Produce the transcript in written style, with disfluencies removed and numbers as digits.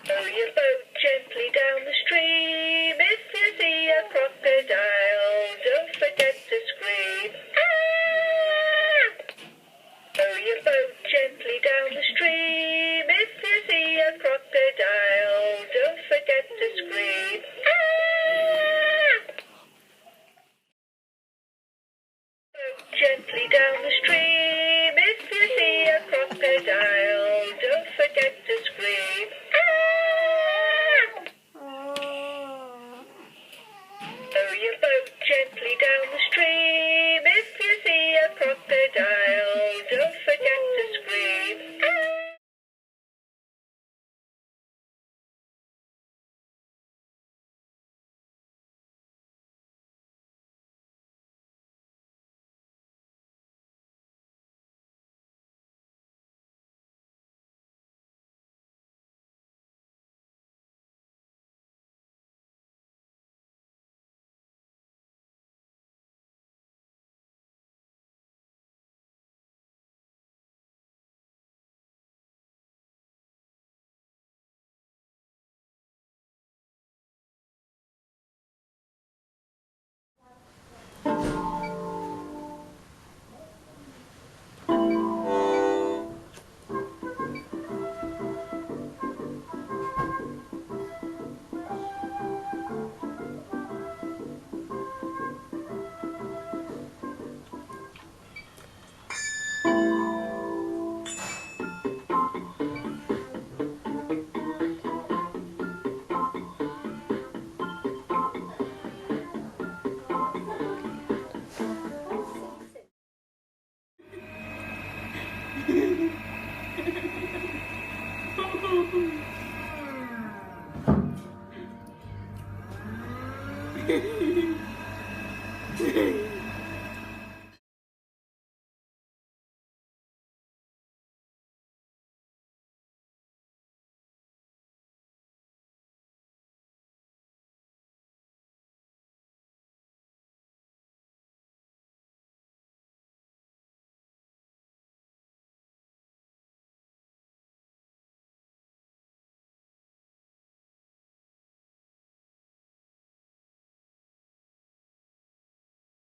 Row your boat gently down the stream. If you see a crocodile, don't forget to scream. Ah! Row your boat gently down the stream. If you see a crocodile, don't forget to scream. Ah! Boat gently down the stream. If you see a crocodile, don't forget to scream. Row your boat gently down the stream. If you see a crocodile, don't forget to scream.